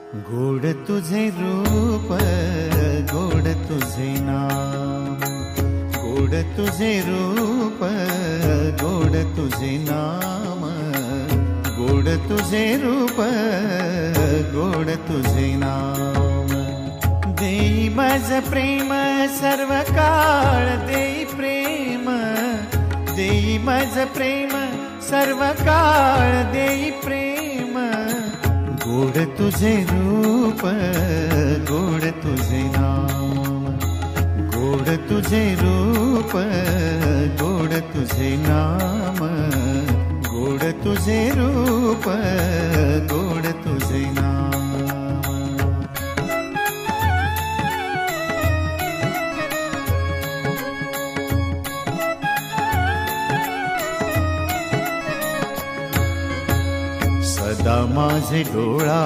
गोड तुझे रूप, गोड तुझे नाम, गोड तुझे रूप, गोड तुझे नाम, गोड तुझे रूप, गोड तुझे नाम। देई माझ प्रेम सर्व काळ, देई प्रेम, देई माझ प्रेम सर्व काळ, देई प्रेम। गोड तुझे रूप, गोड तुझे नाम, गोड तुझे रूप, गोड तुझे नाम, गोड तुझे रूप, गोड तुझे नाम। सदा माझे डोळा